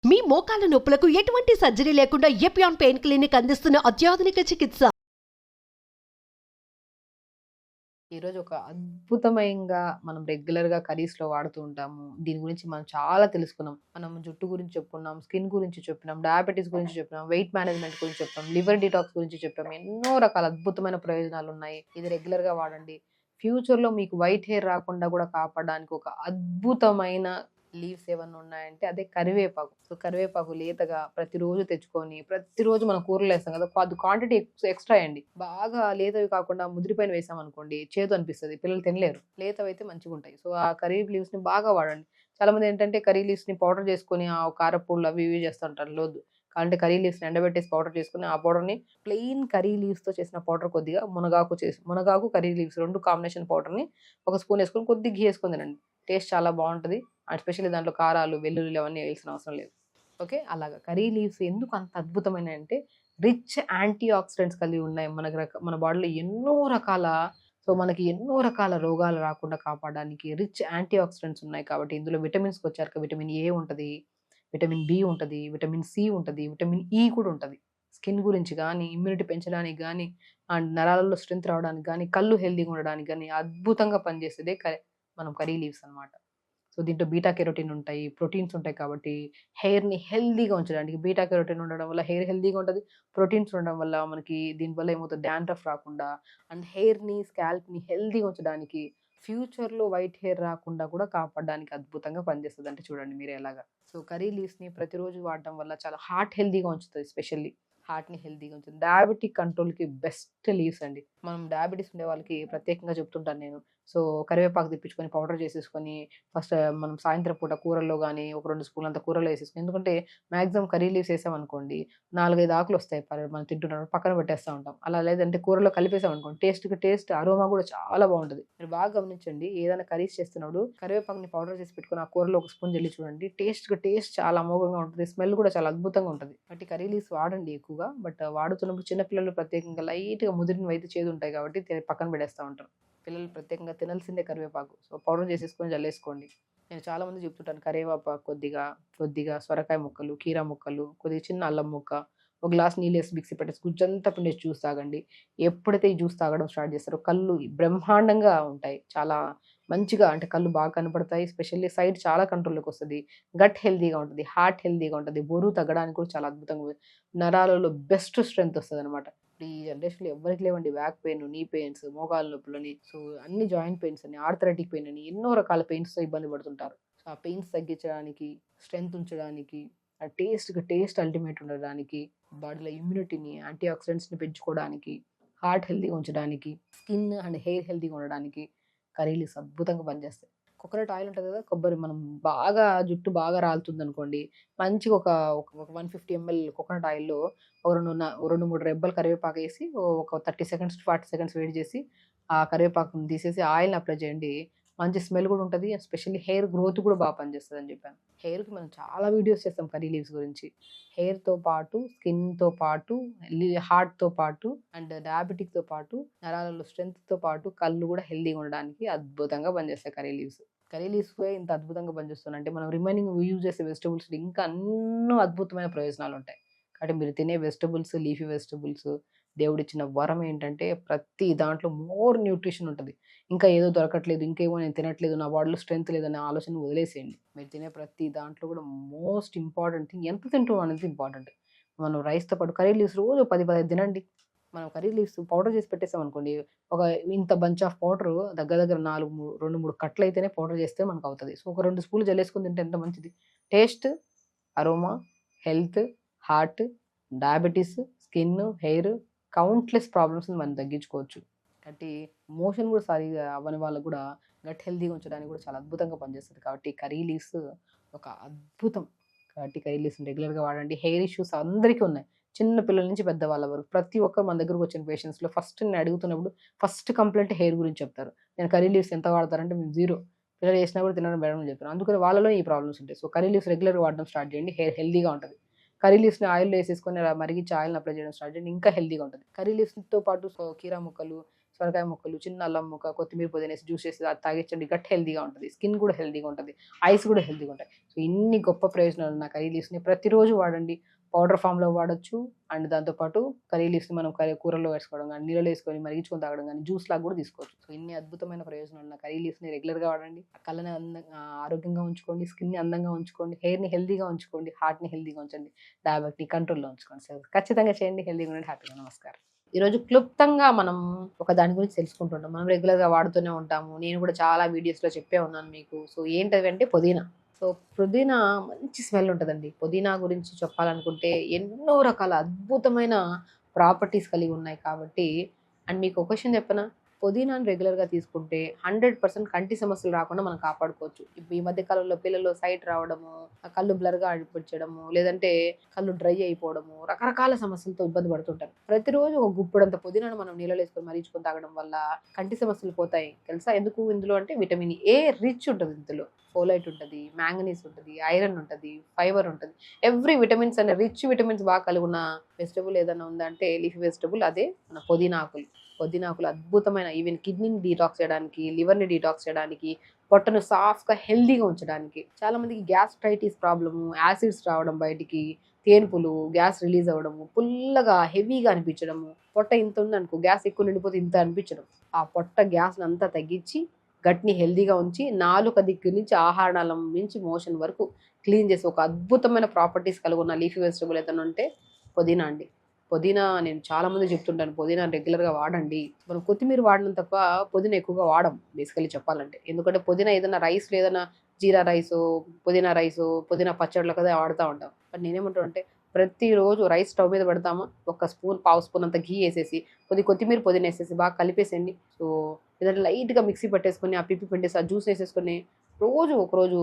మీ మోకాల నొప్పులకు ఎటువంటి సర్జరీ లేకుండా ఎపియాన్ పెయిన్ క్లినిక్ అందిస్తున్న అత్యాధునిక చికిత్స. ఈరోజు ఒక అద్భుతమైనగా మనం రెగ్యులర్గా కర్రీస్లో వాడుతూ ఉంటాము. దీని గురించి మనం చాలా తెలుసుకున్నాం. మనం జుట్టు గురించి చెప్పుకున్నాం, స్కిన్ గురించి చెప్పినాం, డయాబెటీస్ గురించి చెప్పినాం, వెయిట్ మేనేజ్మెంట్ గురించి చెప్పాం, లివర్ డిటాక్స్ గురించి చెప్పాం. ఎన్నో రకాల అద్భుతమైన ప్రయోజనాలు ఉన్నాయి. ఇది రెగ్యులర్గా వాడండి. ఫ్యూచర్లో మీకు వైట్ హెయిర్ రాకుండా కూడా కాపాడడానికి ఒక అద్భుతమైన లీవ్స్ ఏమన్నా ఉన్నాయంటే అదే కరివేపాకు. సో కరివేపాకు లేతగా ప్రతిరోజు తెచ్చుకొని ప్రతిరోజు మనం కూరలు వేస్తాం కదా, అది క్వాంటిటీ ఎక్స్ట్రా అయ్యండి. బాగా లేతవి కాకుండా ముదిరిపైన వేసాం అనుకోండి చేదు అనిపిస్తుంది, పిల్లలు తినలేరు. లేతవి అయితే మంచిగా ఉంటాయి. సో ఆ కర్రీ లీవ్స్ ని బాగా వాడండి. చాలా మంది ఏంటంటే కర్రీ లీవ్స్ ని పౌడర్ చేసుకొని ఆ కారపూళ్ళు అవి ఇవి చేస్తూ ఉంటారు. లోదు అంటే కర్రీ లీవ్స్ ని ఎండబెట్టేసి పౌడర్ చేసుకుని ఆ పౌడర్ ని ప్లెయిన్ కర్రీ లీవ్స్ తో చేసిన పౌడర్ కొద్దిగా మునగాకు కర్రీ లీవ్స్ రెండు కాంబినేషన్ పౌడర్ ని ఒక స్పూన్ వేసుకొని కొద్దిగా ఘీ వేసుకొని తినండి. టేస్ట్ చాలా బాగుంటుంది. ఎస్పెషల్లీ దాంట్లో కారాలు వెల్లుల్లి అవన్నీ వేయాల్సిన అవసరం లేదు. ఓకే, అలాగా కర్రీ లీవ్స్ ఎందుకు అంత అద్భుతమైన అంటే రిచ్ యాంటీ ఆక్సిడెంట్స్ కలిగి ఉన్నాయి. మన బాడీలో మనకి ఎన్నో రకాల రోగాలు రాకుండా కాపాడడానికి రిచ్ యాంటీ ఆక్సిడెంట్స్ ఉన్నాయి. కాబట్టి ఇందులో విటమిన్స్కి వచ్చాక విటమిన్ ఏ ఉంటుంది, విటమిన్ బి ఉంటుంది, విటమిన్ సి ఉంటుంది, విటమిన్ ఈ కూడా ఉంటుంది. స్కిన్ గురించి కానీ, ఇమ్యూనిటీ పెంచడానికి కానీ, అండ్ నరాలలో స్ట్రెంత్ రావడానికి కానీ, కళ్ళు హెల్దీగా ఉండడానికి కానీ అద్భుతంగా పనిచేసేదే మనం కర్రీ లీవ్స్ అనమాట. సో దీంట్లో బీటా కెరోటిన్ ఉంటాయి, ప్రోటీన్స్ ఉంటాయి. కాబట్టి హెయిర్ని హెల్దీగా ఉంచడానికి బీటా కెరోటిన్ ఉండడం వల్ల హెయిర్ హెల్దీగా ఉంటుంది. ప్రోటీన్స్ ఉండడం వల్ల మనకి దీనివల్ల ఏమవుతుంది, డాండ్రఫ్ రాకుండా అండ్ హెయిర్ని స్కాల్ప్ని హెల్దీగా ఉంచడానికి, ఫ్యూచర్లో వైట్ హెయిర్ రాకుండా కూడా కాపాడడానికి అద్భుతంగా పనిచేస్తుంది. అంటే చూడండి మీరు ఎలాగా. సో కర్రీ లీవ్స్ని ప్రతిరోజు వాడటం వల్ల చాలా హార్ట్ హెల్దీగా ఉంచుతుంది. ఎస్పెషల్లీ హార్ట్ని హెల్దీగా ఉంచుతుంది. డయాబెటిక్ కంట్రోల్కి బెస్ట్ లీవ్స్ అండి. మనం డయాబెటీస్ ఉండే వాళ్ళకి ప్రత్యేకంగా చెప్తుంటాను నేను. సో కరివేపాకు తెప్పించుకొని పౌడర్ చేసేసుకొని ఫస్ట్ మనం సాయంత్రం పూట కూరల్లో కానీ ఒక 2 స్పూన్లు అంత కూరలో వేసేసుకొని, ఎందుకంటే మ్యాక్సిమం కర్రీ లీవ్స్ వేసామనుకోండి 4-5 ఆకులు వస్తాయి. మనం తింటున్నప్పుడు పక్కన పెట్టేస్తూ ఉంటాం. అలా లేదంటే కూరలో కలిపేసామనుకోండి టేస్ట్ అరోమా కూడా చాలా బాగుంటుంది. మీరు బాగా గమనించండి, ఏదైనా కర్రీస్ చేస్తున్నప్పుడు కరివేపాకుని పౌడర్ చేసి పెట్టుకుని ఆ కూరలో ఒక స్పూన్ జల్లి చూడండి, టేస్ట్ చాలా అమోఘంగా ఉంటుంది. స్మెల్ కూడా చాలా అద్భుతంగా ఉంటుంది. కాబట్టి కర్రీ లీవ్స్ వాడండి ఎక్కువగా. బట్ వాడుతున్నప్పుడు చిన్నపిల్లలు ప్రత్యేకంగా లైట్గా ముదిరినవి అయితే చేదు ఉంటాయి కాబట్టి పక్కన పెడేస్తూ ఉంటారు. పిల్లలు ప్రత్యేకంగా తినాల్సిందే కరివేపాకు. సో పౌడర్ చేసేసుకొని జల్లేసుకోండి. నేను చాలామంది చెప్తుంటాను కరివేపాకు కొద్దిగా సొరకాయ ముక్కలు, కీరా ముక్కలు, కొద్దిగా చిన్న అల్లం ముక్క, ఒక గ్లాస్ నీళ్ళు వేసి మిక్సీ పెట్టేసి గుజ్జంతా పిండేసి జ్యూస్ తాగండి. ఎప్పుడైతే ఈ జ్యూస్ తాగడం స్టార్ట్ చేస్తారో కళ్ళు బ్రహ్మాండంగా ఉంటాయి. చాలా మంచిగా అంటే కళ్ళు బాగా కనపడతాయి. స్పెషల్లీ సైట్ చాలా కంట్రోల్లోకి వస్తుంది. గట్ హెల్దీగా ఉంటుంది, హార్ట్ హెల్దీగా ఉంటుంది, బరువు తగ్గడానికి కూడా చాలా అద్భుతంగా, నరాలలో బెస్ట్ స్ట్రెంత్ వస్తుంది అనమాట. ఈ జనరేషన్లో ఎవరికి లేవండి బ్యాక్ పెయిన్, నీ పెయిన్స్, మోకాల నొప్పులని, సో అన్ని జాయింట్ పెయిన్స్ అని, ఆర్థరైటిక్ పెయిన్ అని ఎన్నో రకాల పెయిన్స్తో ఇబ్బంది పడుతుంటారు. సో ఆ పెయిన్స్ తగ్గించడానికి, స్ట్రెంత్ ఉంచడానికి, ఆ టేస్ట్ అల్టిమేట్ ఉండడానికి, బాడీలో ఇమ్యూనిటీని, యాంటీ ఆక్సిడెంట్స్ని పెంచుకోవడానికి, హార్ట్ హెల్తీగా ఉంచడానికి, స్కిన్ అండ్ హెయిర్ హెల్తీగా ఉండడానికి కర్రీ లీవ్స్ అద్భుతంగా పనిచేస్తాయి. కోకోనట్ ఆయిల్ ఉంటుంది కదా, కొబ్బరి, మనం బాగా జుట్టు బాగా రాలుతుంది అనుకోండి, మంచిగా ఒక 150 ml కోకోనట్ ఆయిల్లో ఒక 2-3 రెబ్బలు కరివేపాకు వేసి ఒక 30 సెకండ్స్ 40 సెకండ్స్ వేడి చేసి ఆ కరివేపాకుని తీసేసి ఆయిల్ని అప్లై చేయండి. మంచి స్మెల్ కూడా ఉంటుంది. ఎస్పెషల్లీ హెయిర్ గ్రోత్ కూడా బాగా పనిచేస్తుంది అని చెప్పాను. హెయిర్కి మనం చాలా వీడియోస్ చేస్తాం కర్రీ లీవ్స్ గురించి. హెయిర్తో పాటు, స్కిన్తో పాటు, హార్ట్తో పాటు అండ్ డయాబెటిక్తో పాటు, నరాలలో స్ట్రెంత్తో పాటు కళ్ళు కూడా హెల్దీగా ఉండడానికి అద్భుతంగా పనిచేస్తాయి కర్రీ లీవ్స్. కర్రీ లీవ్స్ ఇంత అద్భుతంగా పనిచేస్తుందంటే మనం రిమైనింగ్ యూజ్ చేసే వెజిటబుల్స్ ఇంకా ఎన్నో అద్భుతమైన ప్రయోజనాలు ఉంటాయి. కాబట్టి మీరు తినే వెజిటబుల్స్, లీఫీ వెజిటబుల్స్, దేవుడిచ్చిన వరం ఏంటంటే ప్రతి దాంట్లో మోర్ న్యూట్రిషన్ ఉంటుంది. ఇంకా ఏదో దొరకట్లేదు, ఇంకేమో నేను తినట్లేదు, నా బాడీలో స్ట్రెంత్ లేదనే ఆలోచన వదిలేసేయండి. మీరు తినే ప్రతి దాంట్లో కూడా మోస్ట్ ఇంపార్టెంట్ థింగ్ ఎంత తింటాం అనేది ఇంపార్టెంట్. మనం రైస్తో పాటు కర్రీ లీవ్స్ రోజు 10-15 తినండి. మనం కర్రీ లీవ్స్ పౌడర్ చేసి పెట్టేసాం అనుకోండి, ఒక ఇంత బంచ్ ఆఫ్ పౌడర్ దగ్గర 2-3 కట్టలు అయితేనే పౌడర్ చేస్తే మనకు అవుతుంది. సో ఒక 2 స్పూన్లు జల్లేసుకొని తింటే ఎంత మంచిది. Taste, aroma, health, heart, diabetes, skin, hair, countless ప్రాబ్లమ్స్ని మనం తగ్గించుకోవచ్చు. కాబట్టి మోషన్ కూడా సరిగా అవ్వని వాళ్ళకు కూడా గట్ హెల్తీగా ఉంచడానికి కూడా చాలా అద్భుతంగా పనిచేస్తుంది. కాబట్టి కర్రీ లీవ్స్ ఒక అద్భుతం. కాబట్టి కర్రీ లీవ్స్ని రెగ్యులర్గా వాడండి. హెయిర్ ఇష్యూస్ అందరికీ ఉన్నాయి, చిన్న పిల్లల నుంచి పెద్దవాళ్ళ వరకు. ప్రతి ఒక్కరు మన దగ్గరకు వచ్చిన పేషెంట్స్లో ఫస్ట్ నేను అడుగుతున్నప్పుడు ఫస్ట్ కంప్లైంట్ హెయిర్ గురించి చెప్తారు. నేను కర్రీ లీవ్స్ ఎంత వాడతారంటే మేము 0, పిల్లలు చేసినా కూడా తినడం బెటర్ అని చెప్తాను. అందుకని వాళ్ళలో ఈ ప్రాబ్లమ్స్ ఉంటాయి. సో కర్రీ లీవ్స్ రెగ్యులర్గా వాడడం స్టార్ట్ చేయండి, హెయిర్ హెల్దీగా ఉంటుంది. కర్రీ లీవ్స్ని ఆయిల్లో వేసేసుకొని అలా మరిగించి ఆయిల్ని అప్లై చేయడం స్టార్ట్ చేయండి, ఇంకా హెల్దీగా ఉంటుంది. కర్రీ లీవ్స్తో పాటు కీరా ముక్కలు, సొరకాయ ముక్కలు, చిన్న అల్లం ముక్క, కొత్తిమీర, పుదీనా వేసి జ్యూస్ చేసి అది తాగించండి. గట్ హెల్తీగా ఉంటుంది, స్కిన్ కూడా హెల్తీగా ఉంటుంది, ఐస్ కూడా హెల్తీగా ఉంటాయి. సో ఇన్ని గొప్ప ప్రయోజనాలు ఉన్న కర్రీ లీవ్స్ని ప్రతిరోజు వాడండి. పౌడర్ ఫామ్లో వాడచ్చు. అండ్ దాంతోపాటు కర్రీ లీవ్స్ని మనం కూరల్లో వేసుకోవడం కానీ, నీళ్ళలో వేసుకొని మరిగించుకొని తాగడం కానీ, జ్యూస్ లాగా కూడా తీసుకోవచ్చు. సో ఇన్ని అద్భుతమైన ప్రయోజనాలు ఉన్న కర్రీ లీవ్స్ని రెగ్యులర్గా వాడండి. కళ్ళని ఆరోగ్యంగా ఉంచుకోండి, స్కిన్ని అందంగా ఉంచుకోండి, హెయిర్ని హెల్తీగా ఉంచుకోండి, హార్ట్ని హెల్తీగా ఉంచండి, డయాబెట్ని కంట్రోల్లో ఉంచుకోండి. సో ఖచ్చితంగా చేయండి. హెల్తీగా ఉండండి, హ్యాపీగా. నమస్కారం. ఈరోజు క్లుప్తంగా మనం ఒక దాని గురించి తెలుసుకుంటుంటాం. మనం రెగ్యులర్గా వాడుతూనే ఉంటాము. నేను కూడా చాలా వీడియోస్లో చెప్పే ఉన్నాను మీకు. సో ఏంటంటే పుదీనా. సో పుదీనా మంచి స్మెల్ ఉంటుందండి. పుదీనా గురించి చెప్పాలనుకుంటే ఎన్నో రకాల అద్భుతమైన ప్రాపర్టీస్ కలిగి ఉన్నాయి కాబట్టి. అండ్ మీకు ఒక విషయం చెప్పనా, పుదీనాను రెగ్యులర్గా తీసుకుంటే 100% కంటి సమస్యలు రాకుండా మనం కాపాడుకోవచ్చు. ఇప్పుడు ఈ మధ్య కాలంలో పిల్లలు సైట్ రావడము, కళ్ళు బ్లర్గా అనిపించడము, లేదంటే కళ్ళు డ్రై అయిపోవడము, రకరకాల సమస్యలతో ఇబ్బంది పడుతుంటారు. ప్రతిరోజు ఒక గుప్పెడంత పుదీనాను మనం నీళ్ళలో వేసుకొని మరిగించుకొని తాగడం వల్ల కంటి సమస్యలు పోతాయి. తెలుసా ఎందుకు? ఇందులో అంటే విటమిన్ ఏ రిచ్ ఉంటుంది. ఇందులో ఫోలైట్ ఉంటుంది, మ్యాంగనీస్ ఉంటుంది, ఐరన్ ఉంటుంది, ఫైబర్ ఉంటుంది. ఎవ్రీ విటమిన్స్ అనే రిచ్ విటమిన్స్ బాగా కలిగి ఉన్న వెజిటబుల్ ఏదైనా ఉందంటే లీఫీ వెజిటబుల్ అదే మన పుదీనా ఆకులు. పుదీనా ఆకులు అద్భుతమైన ఈవెన్ కిడ్నీని డీటాక్స్ చేయడానికి, లివర్ని డీటాక్స్ చేయడానికి, పొట్టను సాఫ్ట్గా హెల్దీగా ఉంచడానికి. చాలా మందికి గ్యాస్ట్రైటిస్ ప్రాబ్లము, యాసిడ్స్ రావడం, బయటికి తేన్పులు, గ్యాస్ రిలీజ్ అవ్వడము, పుల్లగా హెవీగా అనిపించడము, పొట్ట ఇంత ఉందనుకో గ్యాస్ ఎక్కువ నిండిపోతే ఇంత అనిపించడం. ఆ పొట్ట గ్యాస్ని అంతా తగ్గించి గట్ని హెల్దీగా ఉంచి నాలుక దిక్కు నుంచి ఆహారనాళం నుంచి మోషన్ వరకు క్లీన్ చేసి ఒక అద్భుతమైన ప్రాపర్టీస్ కలిగి ఉన్న లీఫీ వెజిటబుల్ ఏదైనా ఉంటే పుదీనా అండి. పుదీనా నేను చాలా మంది చెప్తుంటాను, పుదీనా రెగ్యులర్గా వాడండి. మనం కొత్తిమీర వాడడం తప్ప పుదీనా ఎక్కువగా వాడం బేసికలీ చెప్పాలంటే. ఎందుకంటే పుదీనా ఏదైనా రైస్, ఏదైనా జీరా రైసు, పుదీనా పచ్చడిలో కదా వాడుతూ ఉంటాం. బట్ నేనేమంటాను అంటే ప్రతిరోజు రైస్ స్టవ్ మీద పెడతామా, ఒక స్పూన్, పావు స్పూన్ అంత ఘీ వేసేసి కొత్తిమీర, పుదీనా వేసేసి బాగా కలిపేసేయండి. సో ఏదంటే లైట్గా మిక్సీ పట్టేసుకొని ఆ పిప్పి పిండేసి ఆ జ్యూస్ వేసేసుకొని ఒకరోజు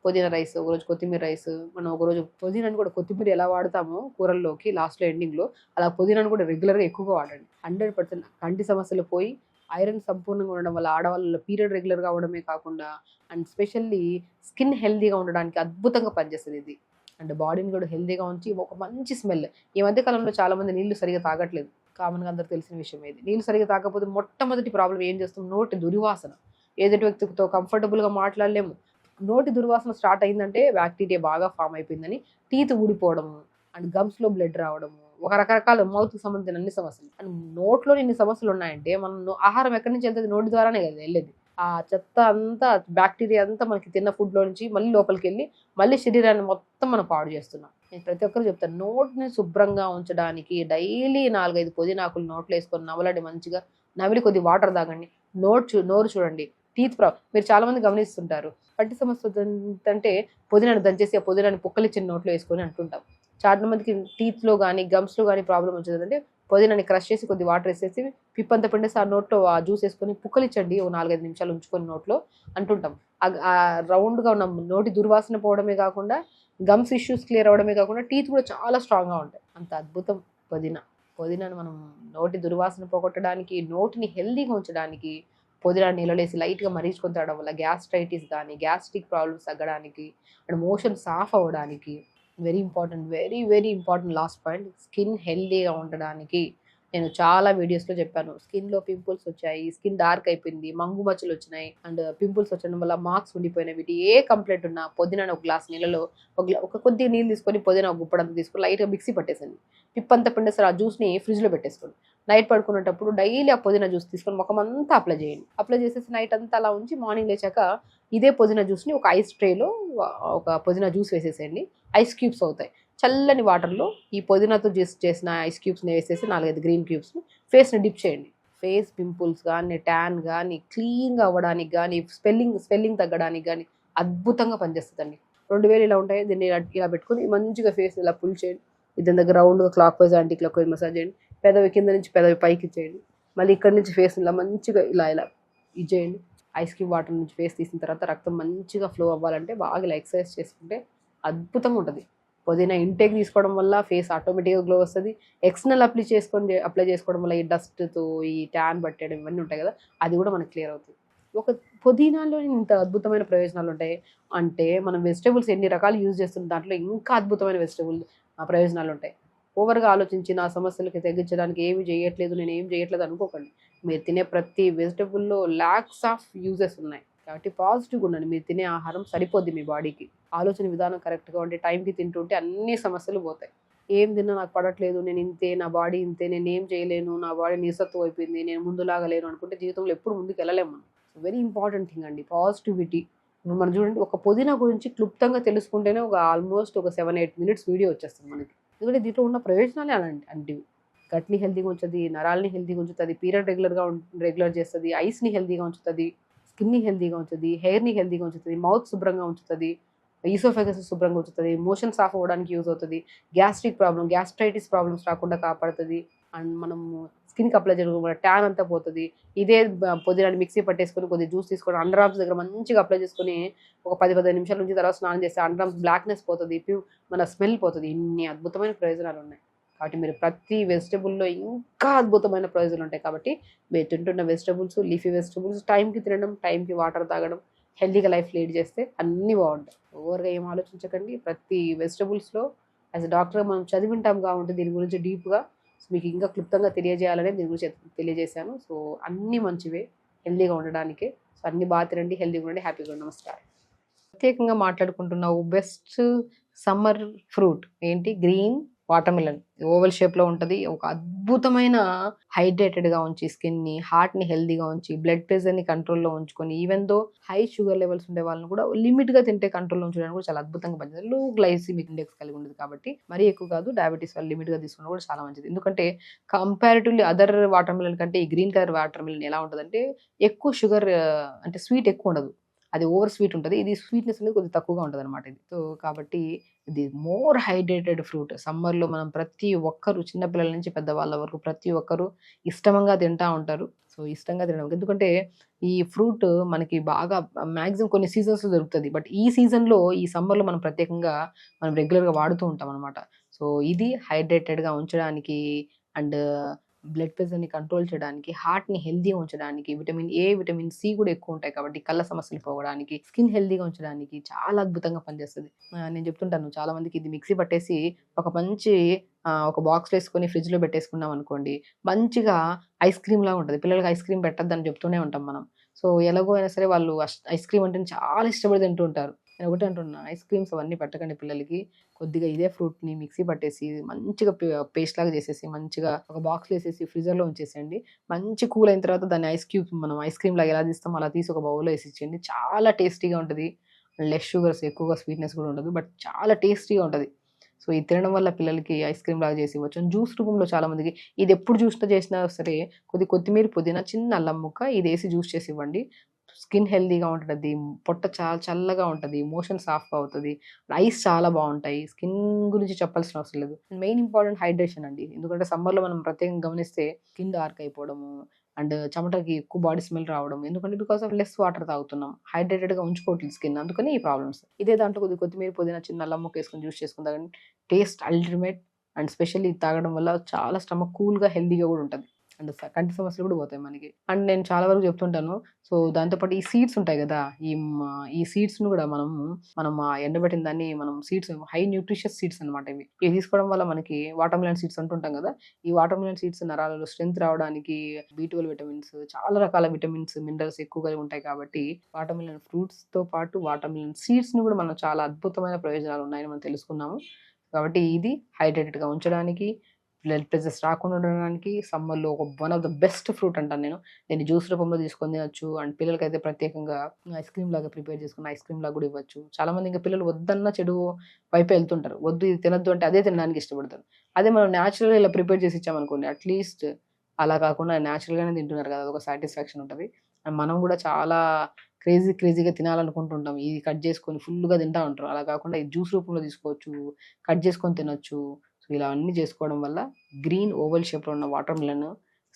పుదీనా రైస్, ఒకరోజు కొత్తిమీర రైస్. మనం ఒకరోజు పుదీనాను కూడా, కొత్తిమీర ఎలా వాడతామో కూరల్లోకి లాస్ట్లో ఎండింగ్లో, అలా పుదీనాను కూడా రెగ్యులర్గా ఎక్కువగా వాడండి. 100% కంటి సమస్యలు పోయి ఐరన్ సంపూర్ణంగా ఉండడం వల్ల ఆడవాళ్ళలో పీరియడ్ రెగ్యులర్గా అవడమే కాకుండా అండ్ స్పెషల్లీ స్కిన్ హెల్దీగా ఉండడానికి అద్భుతంగా పనిచేస్తుంది ఇది. అండ్ బాడీని కూడా హెల్దీగా ఉంచి ఒక మంచి స్మెల్. ఈ మధ్య కాలంలో చాలామంది నీళ్లు సరిగా తాగట్లేదు. కామన్గా అందరికి తెలిసిన విషయం ఇది. నీళ్ళు సరిగా తాగకపోతే మొట్టమొదటి ప్రాబ్లం ఏం చేస్తాం, నోటి దుర్వాసన. ఎదుటి వ్యక్తితో కంఫర్టబుల్గా మాట్లాడలేము. నోటి దుర్వాసన స్టార్ట్ అయిందంటే బ్యాక్టీరియా బాగా ఫామ్ అయిపోయిందని, టీత్ ఊడిపోవడము అండ్ గమ్స్లో బ్లడ్ రావడము, ఒక రకరకాల మౌత్కి సంబంధించిన అన్ని సమస్యలు. అండ్ నోట్లో ఇన్ని సమస్యలు ఉన్నాయంటే మనం ఆహారం ఎక్కడి నుంచి వెళ్తుంది, నోటి ద్వారానే కదా వెళ్ళేది. ఆ చెత్త అంతా, బ్యాక్టీరియా అంతా మనకి తిన్న ఫుడ్లో నుంచి మళ్ళీ లోపలికి వెళ్ళి మళ్ళీ శరీరాన్ని మొత్తం మనం పాడు చేస్తున్నాం. నేను ప్రతి ఒక్కరు చెప్తాను, నోటిని శుభ్రంగా ఉంచడానికి డైలీ 4-5 పుదీనాకులు నోట్లో వేసుకొని నవలండి. మంచిగా నమిలి కొద్ది వాటర్ తాగండి. నోరు చూడండి. మీరు చాలా మంది గమనిస్తుంటారు, పట్టి సమస్య అంటే పుదీనాను దంచేసి ఆ పుదీనాన్ని పుక్కలిచ్చిన నోట్లో వేసుకొని అంటుంటాం. చాలా మందికి టీత్లో కానీ గమ్స్లో కానీ ప్రాబ్లం వచ్చిందంటే పుదీనాన్ని క్రష్ చేసి కొద్ది వాటర్ వేసేసి పిప్పంతా పిండేసి ఆ నోట్లో ఆ జ్యూస్ వేసుకొని పుక్కలిచ్చండి, ఓ 4-5 నిమిషాలు ఉంచుకొని నోట్లో అంటుంటాం. ఆ రౌండ్గా ఉన్న నోటి దుర్వాసన పోవడమే కాకుండా, గమ్స్ ఇష్యూస్ క్లియర్ అవ్వడమే కాకుండా, టీత్ కూడా చాలా స్ట్రాంగ్గా ఉంటాయి. అంత అద్భుతం పుదీనాను మనం నోటి దుర్వాసన పోగొట్టడానికి, నోటిని హెల్దీగా ఉంచడానికి పుదీనా నీళ్ళలో వేసి లైట్గా మరిగించుకొని తాగడం వల్ల గ్యాస్ట్రైటిస్ కానీ, గ్యాస్ట్రిక్ ప్రాబ్లమ్స్ తగ్గడానికి అండ్ మోషన్ సాఫ్ అవ్వడానికి. Very important last point, skin హెల్దీగా ఉండడానికి. నేను చాలా వీడియోస్లో చెప్పాను, స్కిన్లో పింపుల్స్ వచ్చాయి, స్కిన్ డార్క్ అయిపోయింది, మంగు మచ్చలు వచ్చినాయి అండ్ పింపుల్స్ వచ్చడం వల్ల మార్క్స్ ఉండిపోయినాయి, వీటి ఏ కంప్లైంట్ ఉన్నా పుదీనాను ఒక గ్లాస్ నీళ్ళలో ఒక కొద్దిగా నీళ్ళు తీసుకొని పుదీనా ఒక గుప్పడంతా తీసుకొని లైట్గా మిక్సీ పట్టేసండి. పిప్పంతా పిండేస్తారు. ఆ జ్యూస్ని ఫ్రిడ్జ్లో పెట్టేసుకోండి. నైట్ పడుకునేటప్పుడు డైలీ ఆ పుదీనా జ్యూస్ తీసుకొని ముఖం అంతా అప్లై చేయండి. అప్లై చేసేసి నైట్ అంతా అలా ఉంచి మార్నింగ్ లేచాక ఇదే పుదీనా జ్యూస్ని ఒక ఐస్ ట్రేలో ఒక పుదీనా జ్యూస్ వేసేసేయండి. ఐస్ క్యూబ్స్ అవుతాయి. చల్లని వాటర్లో ఈ పుదీనాతో చేసిన ఐస్ క్యూబ్స్ని వేసేసి 4-5 గ్రీన్ క్యూబ్స్ని ఫేస్ని డిప్ చేయండి. ఫేస్ పింపుల్స్ కానీ, ట్యాన్ కానీ, క్లీన్గా అవ్వడానికి కానీ, స్వెల్లింగ్ తగ్గడానికి కానీ అద్భుతంగా పనిచేస్తుందండి. 2000 ఇలా ఉంటాయి. దీన్ని ఇలా పెట్టుకొని మంచిగా ఫేస్ ఇలా పుల్ చేయండి. ఇద్దరి దగ్గర రౌండ్గా clock wise anti clock wise massage చేయండి. పెదవి కింద నుంచి పెదవి పైకి ఇచ్చేయండి. మళ్ళీ ఇక్కడ నుంచి ఫేస్ ఇలా మంచిగా ఇలా ఇచ్చేయండి. ఐస్ క్యూబ్ వాటర్ నుంచి ఫేస్ తీసిన తర్వాత రక్తం మంచిగా ఫ్లో అవ్వాలంటే బాగా ఇలా ఎక్సర్సైజ్ చేసుకుంటే అద్భుతంగా ఉంటుంది. పుదీనా ఇంటేక్ తీసుకోవడం వల్ల ఫేస్ ఆటోమేటిక్గా గ్లో వస్తుంది. ఎక్స్టర్నల్ అప్లై చేసుకోవడం వల్ల ఈ డస్ట్తో ఈ ట్యాన్ పట్టేయడం ఇవన్నీ ఉంటాయి కదా, అది కూడా మనకు క్లియర్ అవుతుంది. ఒక పుదీనాలో ఇంత అద్భుతమైన ప్రయోజనాలు ఉంటాయి అంటే, మనం వెజిటేబుల్స్ ఎన్ని రకాలు యూజ్ చేస్తున్న దాంట్లో ఇంకా అద్భుతమైన ప్రయోజనాలు ఉంటాయి. ఓవర్గా ఆలోచించి నా సమస్యలకి తగ్గించడానికి ఏమి చేయట్లేదు, నేను ఏం చేయట్లేదు అనుకోకండి. మీరు తినే ప్రతి వెజిటబుల్లో ల్యాక్స్ ఆఫ్ యూజెస్ ఉన్నాయి. కాబట్టి పాజిటివ్గా ఉండండి. మీరు తినే ఆహారం సరిపోద్ది మీ బాడీకి. ఆలోచన విధానం కరెక్ట్గా ఉంటే టైంకి తింటుంటే అన్ని సమస్యలు పోతాయి. ఏం తిన్నా నాకు పడట్లేదు, నేను ఇంతే, నా బాడీ ఇంతే, నేను ఏం చేయలేను, నా బాడీ నీరసత్వం అయిపోయింది, నేను ముందులాగా లేను అనుకుంటే జీవితంలో ఎప్పుడు ముందుకు వెళ్ళలేము మనం. వెరీ ఇంపార్టెంట్ థింగ్ అండి పాజిటివిటీ. ఇప్పుడు మనం చూడండి, ఒక పుదీనా గురించి క్లుప్తంగా తెలుసుకుంటేనే ఆల్మోస్ట్ ఒక 7-8 మినిట్స్ వీడియో వచ్చేస్తుంది మనకి. ఎందుకంటే దీంట్లో ఉన్న ప్రయోజనాలే అలాంటివి. గట్ని హెల్తీగా ఉంచుతుంది, నరాలని హెల్తీగా ఉంచుతుంది, పీరియడ్ రెగ్యులర్ చేస్తుంది, ఐస్ని హెల్తీగా ఉంచుతుంది, స్కిన్ని హెల్తీగా ఉంచుతుంది, హెయిర్ని హెల్తీగా ఉంచుతుంది, మౌత్ శుభ్రంగా ఉంచుతుంది, ఈసోఫెగస్ శుభ్రంగా ఉంచుతుంది, మోషన్ సాఫ్ అవ్వడానికి యూజ్ అవుతుంది, గ్యాస్ట్రైటిస్ ప్రాబ్లమ్స్ రాకుండా కాపాడుతుంది. అండ్ మనం స్కిన్కి అప్లై చేయడం ట్యాన్ అంతా పోతుంది. ఇదే పుదీనాని మిక్సీ పట్టేసుకొని కొద్దిగా జ్యూస్ తీసుకొని అండర్ ఆర్మ్స్ దగ్గర మంచిగా అప్లై చేసుకొని ఒక 10-15 నిమిషాల నుంచి తర్వాత స్నానం చేస్తే అండర్ ఆర్మ్స్ బ్లాక్నెస్ పోతుంది, మన స్మెల్ పోతుంది. ఇన్ని అద్భుతమైన ప్రయోజనాలు ఉన్నాయి. కాబట్టి మీరు ప్రతి వెజిటబుల్లో ఇంకా అద్భుతమైన ప్రయోజనాలు ఉంటాయి. కాబట్టి మీరు తింటున్న వెజిటబుల్స్, లీఫీ వెజిటబుల్స్ టైంకి తినడం, టైంకి వాటర్ తాగడం, హెల్తీగా లైఫ్ లీడ్ చేస్తే అన్నీ బాగుంటాయి. ఓవర్గా ఏం ఆలోచించకండి. ప్రతి వెజిటబుల్స్లో యాజ్ అ డాక్టర్గా మనం చదివింటాం కాబట్టి దీని గురించి డీప్గా మీకు ఇంకా క్లుప్తంగా తెలియజేయాలని దీని గురించి తెలియజేశాను. సో అన్నీ మంచివే హెల్తీగా ఉండడానికే. సో అన్ని బాగా తినండి, హెల్తీగా ఉండండి, హ్యాపీగా ఉండండి. నమస్కారం. ప్రత్యేకంగా మాట్లాడుకుంటున్నావు బెస్ట్ సమ్మర్ ఫ్రూట్ ఏంటి? Green watermelon. ఓవల్ షేప్లో ఉంటుంది. ఒక అద్భుతమైన హైడ్రేటెడ్గా ఉంచి స్కిన్ని, హార్ట్ని హెల్దీగా ఉంచి, బ్లడ్ ప్రెషర్ని కంట్రోల్లో ఉంచుకొని, even though high sugar levels ఉండే వాళ్ళని కూడా లిమిట్గా తింటే కంట్రోల్లో ఉంచడానికి కూడా చాలా అద్భుతంగా పనిచేస్తుంది. లో గ్లైసిమిక్ ఇండెక్స్ కలిగి ఉండదు కాబట్టి మరీ ఎక్కువ కాదు. డయాబెటీస్ వాళ్ళు లిమిట్గా తీసుకున్నా కూడా చాలా మంచిది. ఎందుకంటే కంపారిటివ్లీ అదర్ వాటర్మిలన్ కంటే ఈ గ్రీన్ కలర్ వాటర్మిలన్ ఎలా ఉంటుందంటే ఎక్కువ షుగర్, అంటే స్వీట్ ఎక్కువ ఉండదు, అది ఓవర్ స్వీట్ ఉంటుంది. ఇది స్వీట్నెస్ అనేది కొంచెం తక్కువగా ఉంటుంది అనమాట. ఇది సో కాబట్టి ఇది మోర్ హైడ్రేటెడ్ ఫ్రూట్. సమ్మర్లో మనం ప్రతి ఒక్కరు, చిన్నపిల్లల నుంచి పెద్దవాళ్ళ వరకు ప్రతి ఒక్కరు ఇష్టంగా తింటూ ఉంటారు. సో ఇష్టంగా తినడం ఎందుకంటే ఈ ఫ్రూట్ మనకి బాగా మ్యాక్సిమం కొన్ని సీజన్స్లో దొరుకుతుంది. బట్ ఈ సీజన్లో, ఈ సమ్మర్లో మనం ప్రత్యేకంగా మనం రెగ్యులర్గా వాడుతూ ఉంటాం అనమాట. సో ఇది హైడ్రేటెడ్గా ఉంచడానికి అండ్ బ్లడ్ ప్రెషర్ని కంట్రోల్ చేయడానికి, హార్ట్ని హెల్దీగా ఉంచడానికి, విటమిన్ ఏ, విటమిన్ సి కూడా ఎక్కువ ఉంటాయి కాబట్టి కళ్ళ సమస్యలు పోవడానికి, స్కిన్ హెల్దీగా ఉంచడానికి చాలా అద్భుతంగా పనిచేస్తుంది. నేను చెప్తుంటాను చాలా మందికి, ఇది మిక్సీ పట్టేసి ఒక మంచి ఒక బాక్స్లో వేసుకొని ఫ్రిడ్జ్లో పెట్టేసుకున్నాం అనుకోండి, మంచిగా ఐస్ క్రీమ్ లాగా ఉంటుంది. పిల్లలకి ఐస్ క్రీమ్ పెట్టద్దని చెప్తూనే ఉంటాం మనం. సో ఎలాగో అయినా సరే వాళ్ళు ఐస్ క్రీమ్ అంటే చాలా ఇష్టపడి తింటూ ఉంటారు. నేను ఒకటి అంటున్నా, ఐస్ క్రీమ్స్ అవన్నీ పెట్టకండి పిల్లలకి. కొద్దిగా ఇదే ఫ్రూట్ని మిక్సీ పట్టేసి మంచిగా పేస్ట్ లాగా చేసేసి మంచిగా ఒక బాక్స్లో వేసేసి ఫ్రీజర్లో ఉంచేసేయండి. మంచి కూల్ అయిన తర్వాత దాన్ని ఐస్ క్యూబ్స్ మనం ఐస్ క్రీమ్ లాగా ఎలా తీస్తాం అలా తీసి ఒక బౌల్లో వేసి ఇచ్చేయండి. చాలా టేస్టీగా ఉంటుంది. లెస్ షుగర్స్, ఎక్కువగా స్వీట్నెస్ కూడా ఉండదు, బట్ చాలా టేస్టీగా ఉంటుంది. సో ఇది తినడం వల్ల పిల్లలకి ఐస్ క్రీమ్ లాగా చేసి ఇవ్వచ్చు. జ్యూస్ రూపంలో చాలా మందికి ఇది ఎప్పుడు జ్యూస్ చేసినా సరే కొత్తిమీర, పుదీనా, చిన్న అల్లం ముక్క ఇది వేసి జ్యూస్ చేసి ఇవ్వండి. స్కిన్ హెల్దీగా ఉంటుంది, పొట్ట చాలా చల్లగా ఉంటుంది, మోషన్ సాఫ్గా అవుతుంది, ఐస్ చాలా బాగుంటాయి. స్కిన్ గురించి చెప్పాల్సిన అవసరం లేదు. మెయిన్ ఇంపార్టెంట్ హైడ్రేషన్ అండి. ఎందుకంటే సమ్మర్లో మనం ప్రత్యేకంగా గమనిస్తే స్కిన్ డార్క్ అయిపోవడము అండ్ చెమటకి ఎక్కువ బాడీ స్మెల్ రావడం, ఎందుకంటే బికాస్ ఆఫ్ లెస్ వాటర్ తాగుతున్నాం, హైడ్రేటెడ్గా ఉంచుకోవట్లేదు స్కిన్, అందుకని ఈ ప్రాబ్లమ్స్. ఇదే దాంట్లో కొత్తిమీర, పుదీనా, చిన్న అల్లం ముక్క వేసుకొని జ్యూస్ చేసుకుందా కానీ టేస్ట్ అల్టిమేట్. అండ్ స్పెషల్లీ ఇది తాగడం వల్ల చాలా స్టమక్ కూల్గా, హెల్దీగా కూడా ఉంటుంది. అండ్ కంటి సమస్యలు కూడా పోతాయి మనకి. అండ్ నేను చాలా వరకు చెప్తుంటాను. సో దాంతోపాటు ఈ సీడ్స్ ఉంటాయి కదా, ఈ సీడ్స్ను కూడా మనం ఎండబెట్టిన దాన్ని మనం సీడ్స్, హై న్యూట్రిషియస్ సీడ్స్ అనమాట. ఇవి తీసుకోవడం వల్ల మనకి వాటర్మిలన్ సీడ్స్ అంటుంటాం కదా, ఈ వాటర్మిలన్ సీడ్స్ నరాలలో స్ట్రెంత్ రావడానికి, B12 విటమిన్స్, చాలా రకాల విటమిన్స్, మినరల్స్ ఎక్కువగా ఉంటాయి. కాబట్టి వాటర్మిలన్ ఫ్రూట్స్తో పాటు వాటర్మిలన్ సీడ్స్ని కూడా మనం చాలా అద్భుతమైన ప్రయోజనాలు ఉన్నాయని మనం తెలుసుకున్నాము. కాబట్టి ఇది హైడ్రేటెడ్గా ఉంచడానికి, బ్లడ్ ప్రెషర్స్ రాకుండా ఉండడానికి సమ్మర్లో one of the best fruit అంటాను నేను. దీన్ని జ్యూస్ రూపంలో తీసుకొని తినచ్చు. అండ్ పిల్లలకైతే ప్రత్యేకంగా ఐస్ క్రీమ్ లాగా ప్రిపేర్ చేసుకుని ఐస్ క్రీమ్ లాగా కూడా ఇవ్వచ్చు. చాలా మంది ఇంకా పిల్లలు వద్దన్న చెడు వైపు వెళ్తుంటారు. వద్దు ఇది తినద్దు అంటే అదే తినడానికి ఇష్టపడతారు. అదే మనం న్యాచురల్గా ఇలా ప్రిపేర్ చేసి ఇచ్చామనుకోండి, అట్లీస్ట్ అలా కాకుండా న్యాచురల్గానే తింటున్నారు కదా, అదొక సాటిస్ఫాక్షన్ ఉంటుంది. అండ్ మనం కూడా చాలా క్రేజీగా తినాలనుకుంటుంటాం, ఇది కట్ చేసుకొని ఫుల్గా తింటూ ఉంటారు. అలా కాకుండా ఇది జ్యూస్ రూపంలో తీసుకోవచ్చు, కట్ చేసుకొని తినొచ్చు. సో ఇలా అన్నీ చేసుకోవడం వల్ల గ్రీన్ ఓవల్ షేప్లో ఉన్న watermelon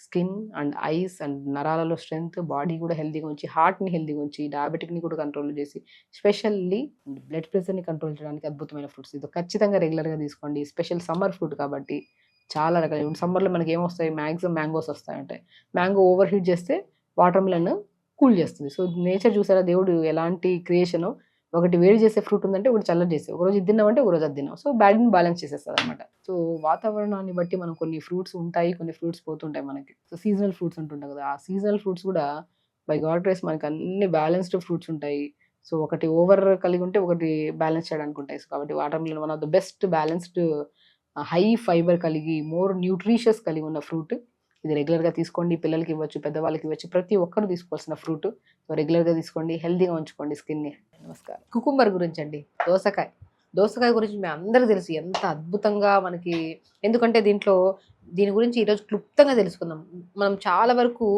skin and eyes and నరాలలో స్ట్రెంగ్త్, బాడీ కూడా హెల్దీగా ఉంచి, హార్ట్ని హెల్దీగా ఉంచి, డయాబెటిక్ని కూడా కంట్రోల్ చేసి, స్పెషల్లీ బ్లడ్ ప్రెషర్ని కంట్రోల్ చేయడానికి అద్భుతమైన ఫ్రూట్స్. ఇది ఖచ్చితంగా రెగ్యులర్గా తీసుకోండి. స్పెషల్ సమ్మర్ ఫ్రూట్ కాబట్టి చాలా రకాలు. ఇప్పుడు సమ్మర్లో మనకి ఏమొస్తాయి, మ్యాక్సిమం మ్యాంగోస్ వస్తాయంటే, మ్యాంగో ఓవర్ హీట్ చేస్తే వాటర్మిలన్ కూల్ చేస్తుంది. సో నేచర్ చూసారా, దేవుడు ఎలాంటి క్రియేషను, ఒకటి వేడి చేసే ఫ్రూట్ ఉందంటే ఒకటి చల్లటి చేసే, ఒకరోజు ఇది తిన్నామంటే ఒకరోజు అది తిన్నాం. సో బ్యాలెన్స్ బ్యాలెన్స్ చేసేస్తుంది అనమాట. సో వాతావరణాన్ని బట్టి మనం కొన్ని ఫ్రూట్స్ ఉంటాయి, కొన్ని ఫ్రూట్స్ పోతుంటాయి మనకి. సో సీజనల్ ఫ్రూట్స్ ఉంటుంటాయి కదా, ఆ సీజనల్ ఫ్రూట్స్ కూడా బై గాడ్ గ్రేస్ మనకి అన్ని బ్యాలెన్స్డ్ ఫ్రూట్స్ ఉంటాయి. సో ఒకటి ఓవర్ కలిగి ఉంటే ఒకటి బ్యాలెన్స్ చేయడానికి ఉంటాయి. సో కాబట్టి water melon one of the best balanced high fibre కలిగి మోర్ న్యూట్రిషియస్ కలిగి ఉన్న ఫ్రూట్. ఇది రెగ్యులర్గా తీసుకోండి, పిల్లలకి ఇవ్వచ్చు, పెద్దవాళ్ళకి ఇవ్వచ్చు, ప్రతి ఒక్కరు తీసుకోవాల్సిన ఫ్రూట్. సో రెగ్యులర్గా తీసుకోండి, హెల్తీగా ఉంచుకోండి స్కిన్ని. నమస్కారం. కుకుంబర్ గురించి అండి, దోసకాయ గురించి మీ అందరికీ తెలుసు ఎంత అద్భుతంగా మనకి, ఎందుకంటే దీని గురించి ఈరోజు క్లుప్తంగా తెలుసుకుందాం. మనం చాలా వరకు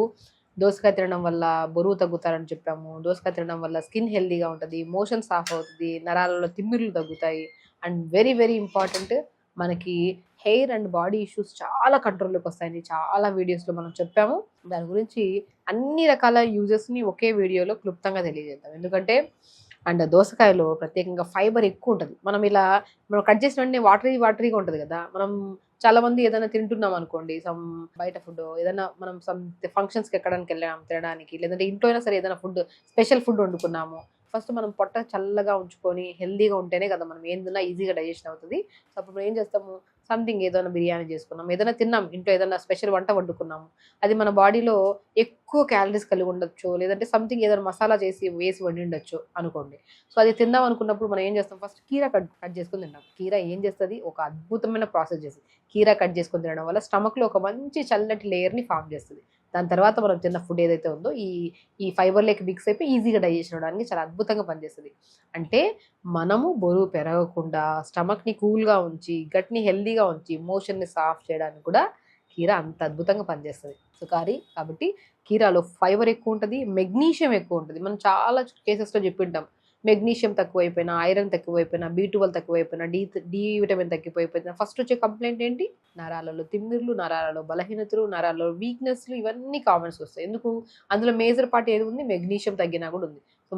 దోసకాయ తినడం వల్ల బరువు తగ్గుతారని చెప్పాము, దోసకాయ తినడం వల్ల స్కిన్ హెల్తీగా ఉంటుంది, మోషన్ సాఫ్ అవుతుంది, నరాలలో తిమ్మిర్లు తగ్గుతాయి, అండ్ వెరీ వెరీ ఇంపార్టెంట్ మనకి హెయిర్ అండ్ బాడీ ఇష్యూస్ చాలా కంట్రోల్లోకి వస్తాయని చాలా వీడియోస్లో మనం చెప్పాము. దాని గురించి అన్ని రకాల యూజెస్ని ఒకే వీడియోలో క్లుప్తంగా తెలియజేద్దాం. ఎందుకంటే అండ్ దోసకాయలో ప్రత్యేకంగా ఫైబర్ ఎక్కువ ఉంటుంది. మనం కట్ చేసిన వెంటనే వాటరీగా ఉంటుంది కదా. మనం చాలా మంది ఏదైనా తింటున్నాం అనుకోండి, బయట ఫుడ్ ఏదైనా మనం ఫంక్షన్స్కి ఎక్కడానికి వెళ్ళాము తినడానికి, లేదంటే ఇంట్లో అయినా సరే ఏదైనా స్పెషల్ ఫుడ్ వండుకున్నాము, ఫస్ట్ మనం పొట్ట చల్లగా ఉంచుకొని హెల్దీగా ఉంటేనే కదా మనం ఏం తిన్నా ఈజీగా డైజెషన్ అవుతుంది. సో అప్పుడు ఏం చేస్తాము, సంథింగ్ ఏదైనా బిర్యానీ చేసుకున్నాం, ఏదైనా తిన్నాం, ఇంట్లో ఏదైనా స్పెషల్ వంట వండుకున్నాము, అది మన బాడీలో ఎక్కువ క్యాలరీస్ కలిగి ఉండొచ్చు, లేదంటే సంథింగ్ ఏదైనా మసాలా వేసి వండిండొచ్చు అనుకోండి. సో అది తిందాం అనుకున్నప్పుడు మనం ఏం చేస్తాం, ఫస్ట్ కీరా కట్ చేసుకుని తింటాం. కీరా ఏం చేస్తుంది, ఒక అద్భుతమైన ప్రాసెస్ చేస్తుంది. కీరా కట్ చేసుకొని తినడం వల్ల స్టమక్లో ఒక మంచి చల్లటి లేయర్ని ఫామ్ చేస్తుంది. దాని తర్వాత మనం తిన్న ఫుడ్ ఏదైతే ఉందో ఈ ఫైబర్ లేక మిక్స్ అయిపోయి ఈజీగా డైజెషన్ అవడానికి చాలా అద్భుతంగా పనిచేస్తుంది. అంటే మనము బరువు పెరగకుండా స్టమక్ని కూల్గా ఉంచి గట్ని హెల్దీగా ఉంచి మోషన్ని సాఫ్ చేయడానికి కూడా కీరా అంత అద్భుతంగా పనిచేస్తుంది. సో కాబట్టి కీరాలో ఫైబర్ ఎక్కువ ఉంటుంది, మెగ్నీషియం ఎక్కువ ఉంటుంది. మనం చాలా కేసెస్లో చెప్పింటాం, మెగ్నీషియం తక్కువైపోయినా, ఐరన్ తక్కువైపోయినా, B12 తక్కువైపోయినా, డి విటమిన్ తగ్గిపోయిపోయినా ఫస్ట్ వచ్చే కంప్లైంట్ ఏంటి, నరాలలో తిమ్మిర్లు, నరాలలో బలహీనతలు, నరాలలో వీక్నెస్లు, ఇవన్నీ కామెంట్స్ వస్తాయి. ఎందుకు, అందులో మేజర్ పార్ట్ ఏది ఉంది, మెగ్నీషియం తగ్గినా కూడా ఉంది. సో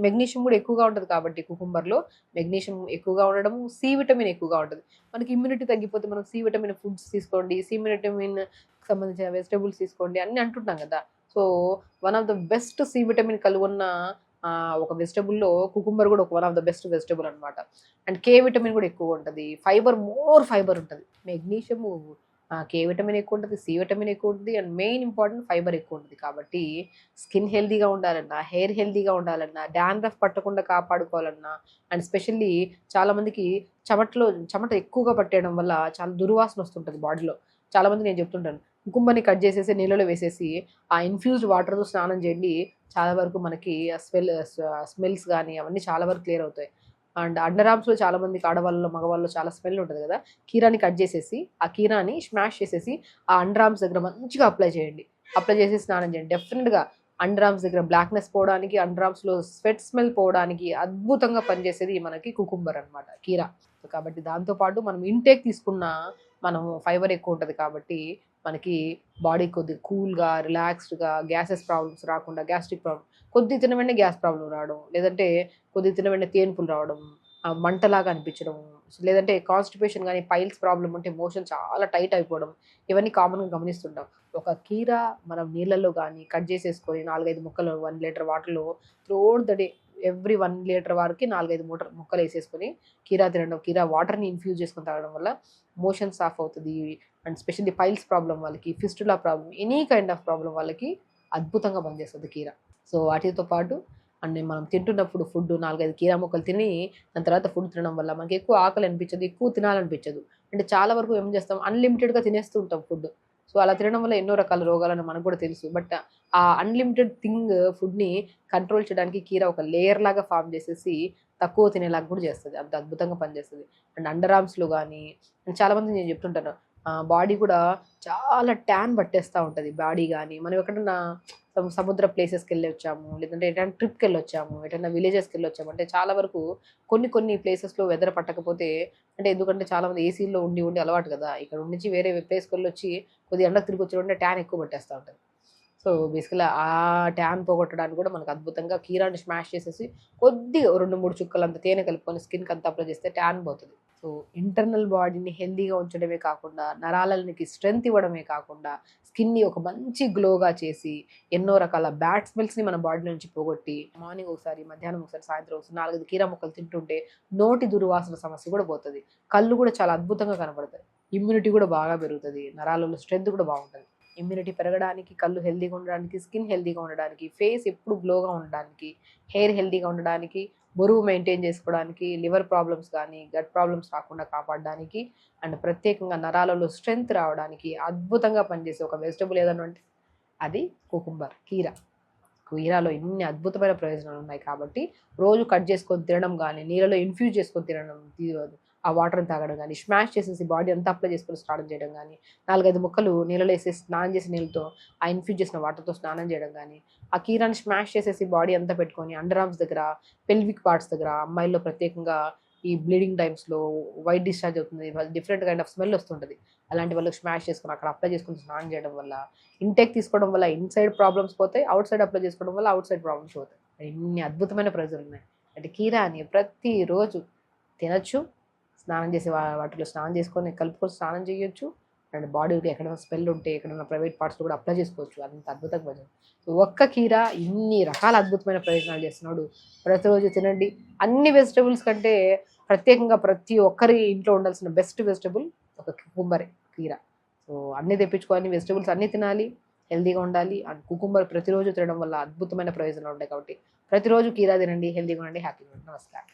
మెగ్నీషియం కూడా ఎక్కువగా ఉంటుంది కాబట్టి కుకుంబర్లో మెగ్నీషియం ఎక్కువగా ఉండడం, సి విటమిన్ ఎక్కువగా ఉంటుంది. మనకి ఇమ్యూనిటీ తగ్గిపోతే మనం సి విటమిన్ ఫుడ్స్ తీసుకోండి, సి విటమిన్ సంబంధించిన వెజిటబుల్స్ తీసుకోండి అన్ని అంటుంటాం కదా. So one of the best C vitamin కలిగి ఉన్న ఒక వెజిటబుల్లో కుకుంబర్ కూడా ఒక one of the best vegetable అనమాట. అండ్ కే విటమిన్ కూడా ఎక్కువ ఉంటుంది, మోర్ ఫైబర్ ఉంటుంది. మెగ్నీషియం, కే విటమిన్ ఎక్కువ ఉంటుంది, సి విటమిన్ ఎక్కువ ఉంటుంది, అండ్ మెయిన్ ఇంపార్టెంట్ ఫైబర్ ఎక్కువ ఉంటుంది. కాబట్టి స్కిన్ హెల్తీగా ఉండాలన్నా, హెయిర్ హెల్తీగా ఉండాలన్నా, డాండ్రఫ్ పట్టకుండా కాపాడుకోవాలన్నా, అండ్ స్పెషల్లీ చాలామందికి చెమట ఎక్కువగా పట్టేయడం వల్ల చాలా దుర్వాసన వస్తుంటుంది బాడీలో. చాలామంది నేను చెప్తుంటాను, కుకుంబర్ని కట్ చేసేసి నీళ్ళలో వేసేసి ఆ ఇన్ఫ్యూజ్డ్ వాటర్తో స్నానం చేయండి, చాలా వరకు మనకి స్మెల్స్ కానీ అవన్నీ చాలా వరకు క్లియర్ అవుతాయి. అండ్ అండర్ ఆర్మ్స్లో చాలా మందికి ఆడవాళ్ళలో మగవాళ్ళలో చాలా స్మెల్ ఉంటుంది కదా. కీరాని కట్ చేసేసి ఆ కీరాని స్మాష్ చేసేసి ఆ అండర్ ఆర్మ్స్ దగ్గర మంచిగా అప్లై చేసి స్నానం చేయండి. డెఫినెట్గా అండర్ ఆర్మ్స్ దగ్గర బ్లాక్నెస్ పోవడానికి, అండర్ ఆర్మ్స్లో స్వెట్ స్మెల్ పోవడానికి అద్భుతంగా పనిచేసేది మనకి కుకుంబర్ అనమాట, కీరా. కాబట్టి దాంతోపాటు మనం ఇంటేక్ తీసుకున్న మనము ఫైబర్ ఎక్కువ ఉంటుంది కాబట్టి మనకి బాడీ కొద్దిగా కూల్గా, రిలాక్స్డ్గా, గ్యాసెస్ ప్రాబ్లమ్స్ రాకుండా, గ్యాస్ట్రిక్ ప్రాబ్లమ్, కొద్ది తిన వెంటనే గ్యాస్ ప్రాబ్లం రావడం, లేదంటే కొద్ది తిన వెంటనే తేన్పులు రావడం, మంటలాగా అనిపించడం, లేదంటే కాన్స్టిపేషన్ కానీ పైల్స్ ప్రాబ్లం ఉంటే మోషన్ చాలా టైట్ అయిపోవడం, ఇవన్నీ కామన్గా గమనిస్తుంటాం. ఒక కీరా మనం నీళ్ళల్లో కానీ కట్ చేసేసుకొని 4-5 ముక్కలు 1 లీటర్ వాటర్లో throughout the day every 1 litre వరకు 4-5 ముక్కలు వేసేసుకొని కీరా తినడం, కీరా వాటర్ని ఇన్ఫ్యూజ్ చేసుకొని తాగడం వల్ల మోషన్ సాఫ్ అవుతుంది. అండ్ స్పెషల్లీ పైల్స్ ప్రాబ్లం వాళ్ళకి, fistula problem, any kind of problem వాళ్ళకి అద్భుతంగా పనిచేస్తుంది కీరా. సో వాటితో పాటు అండ్ మనం తింటున్నప్పుడు ఫుడ్ 4-5 కీరా ముక్కలు తిని దాని తర్వాత ఫుడ్ తినడం వల్ల మనకి ఎక్కువ ఆకలి అనిపించదు, ఎక్కువ తినాలనిపించదు. అంటే చాలా వరకు ఏం చేస్తాం, అన్లిమిటెడ్గా తినేస్తూ ఉంటాం ఫుడ్. సో అలా తినడం వల్ల ఎన్నో రకాల రోగాలని మనకు కూడా తెలుసు. బట్ ఆ అన్లిమిటెడ్ ఫుడ్ని కంట్రోల్ చేయడానికి కీరా ఒక లేయర్ లాగా ఫామ్ చేసేసి తక్కువ తినేలాగా కూడా చేస్తుంది, అంత అద్భుతంగా పనిచేస్తుంది. అండ్ అండర్ ఆర్మ్స్లో కానీ చాలామంది నేను చెప్తుంటాను, బాడీ కూడా చాలా ట్యాన్ పట్టేస్తూ ఉంటుంది బాడీ. కానీ మనం ఎక్కడన్నా సముద్ర ప్లేసెస్కి వెళ్ళి వచ్చాము, లేదంటే ఎటైనా ట్రిప్కి వెళ్ళి వచ్చాము, ఎటైనా విలేజెస్కి వెళ్ళి వచ్చాము అంటే చాలా వరకు కొన్ని ప్లేసెస్లో వెదర్ పట్టకపోతే, అంటే ఎందుకంటే చాలామంది ఏసీలో ఉండి అలవాటు కదా, ఇక్కడ నుంచి వేరే ప్లేస్కి వెళ్ళి వచ్చి కొద్దిగా ఎండకు తిరిగి వచ్చి ట్యాన్ ఎక్కువ పట్టేస్తూ ఉంటుంది. సో బేసికల్గా ఆ ట్యాన్ పోగొట్టడానికి కూడా మనకు అద్భుతంగా కీరాని స్మాష్ చేసేసి కొద్దిగా 2-3 చుక్కలు అంత తేనె కలుపుకొని స్కిన్కి అంతా అప్లై చేస్తే ట్యాన్ పోతుంది. సో ఇంటర్నల్ బాడీని హెల్దీగా ఉంచడమే కాకుండా నరాలకి స్ట్రెంగ్త్ ఇవ్వడమే కాకుండా స్కిన్ని ఒక మంచి గ్లోగా చేసి ఎన్నో రకాల బ్యాడ్ స్మెల్స్ని మన బాడీ నుంచి పోగొట్టి మార్నింగ్ ఒకసారి, మధ్యాహ్నం ఒకసారి, సాయంత్రం ఒకసారి 4-5 కీరా ముక్కలు తింటుంటే నోటి దుర్వాసన సమస్య కూడా పోతుంది. కళ్ళు కూడా చాలా అద్భుతంగా కనపడతాయి. ఇమ్యూనిటీ కూడా బాగా పెరుగుతుంది. నరాలలో స్ట్రెంగ్త్ కూడా బాగుంటుంది. ఇమ్యూనిటీ పెరగడానికి, కళ్ళు హెల్దీగా ఉండడానికి, స్కిన్ హెల్దీగా ఉండడానికి, ఫేస్ ఎప్పుడు గ్లోగా ఉండడానికి, హెయిర్ హెల్దీగా ఉండడానికి, బరువు మెయింటైన్ చేసుకోవడానికి, లివర్ ప్రాబ్లమ్స్ కానీ గట్ ప్రాబ్లమ్స్ రాకుండా కాపాడడానికి, అండ్ ప్రత్యేకంగా నరాలలో స్ట్రెంగ్త్ రావడానికి అద్భుతంగా పనిచేసే ఒక వెజిటబుల్ ఏదన్నా అంటే అది కుకుంబర్, కీరా. కీరాలో ఇన్ని అద్భుతమైన ప్రయోజనాలు ఉన్నాయి కాబట్టి రోజు కట్ చేసుకొని తినడం కానీ, నీళ్ళలో ఇన్ఫ్యూజ్ చేసుకొని తినడం, ఆ వాటర్ని తాగడం కానీ, స్మాష్ చేసేసి బాడీ అంతా అప్లై చేసుకొని స్నానం చేయడం కానీ, 4-5 ముక్కలు నీళ్ళలో వేసేసి స్నానం చేసి నీళ్ళతో ఆ ఇన్ఫ్యూజ్ చేసిన వాటర్తో స్నానం చేయడం కానీ, ఆ కీరాని స్మాష్ చేసేసి బాడీ అంతా పెట్టుకొని అండర్ ఆర్మ్స్ దగ్గర, పెల్విక్ పార్ట్స్ దగ్గర, అమ్మాయిల్లో ప్రత్యేకంగా ఈ బ్లీడింగ్ టైమ్స్లో వైట్ డిశ్చార్జ్ అవుతుంది, డిఫరెంట్ కైండ్ ఆఫ్ స్మెల్ వస్తుంటుంది, అలాంటి వాళ్ళకి స్మాష్ చేసుకొని అక్కడ అప్లై చేసుకొని స్నానం చేయడం వల్ల, ఇంటేక్ తీసుకోవడం వల్ల ఇన్సైడ్ ప్రాబ్లమ్స్ పోతాయి, అవుట్ సైడ్ అప్లై చేసుకోవడం వల్ల అవుట్ సైడ్ ప్రాబ్లమ్స్ పోతాయి. ఇన్ని అద్భుతమైన ప్రయోజనాలు ఉన్నాయి. అంటే కీరాని ప్రతిరోజు తినచ్చు, స్నానం చేసే వాటిలో స్నానం చేసుకొని కలుపుకొని స్నానం చేయొచ్చు, అండ్ బాడీకి ఎక్కడైనా స్మెల్ ఉంటే ఎక్కడైనా ప్రైవేట్ పార్ట్స్లో కూడా అప్లై చేసుకోవచ్చు. అంత అద్భుతంగా ప్రయోజనం. సో ఒక్క కీర ఇన్ని రకాల అద్భుతమైన ప్రయోజనాలు చేస్తున్నాడు. ప్రతిరోజు తినండి. అన్ని వెజిటబుల్స్ కంటే ప్రత్యేకంగా ప్రతి ఒక్కరి ఇంట్లో ఉండాల్సిన బెస్ట్ వెజిటబుల్ ఒక కుకుంబరే, కీర. సో అన్నీ తెప్పించుకోవాలి, వెజిటబుల్స్ అన్నీ తినాలి, హెల్దీగా ఉండాలి. అండ్ కుకుంబర్ ప్రతిరోజు తినడం వల్ల అద్భుతమైన ప్రయోజనాలు ఉంటాయి కాబట్టి ప్రతిరోజు కీరా తినండి, హెల్దీగా ఉండండి, హ్యాపీగా ఉండండి. నమస్కారం.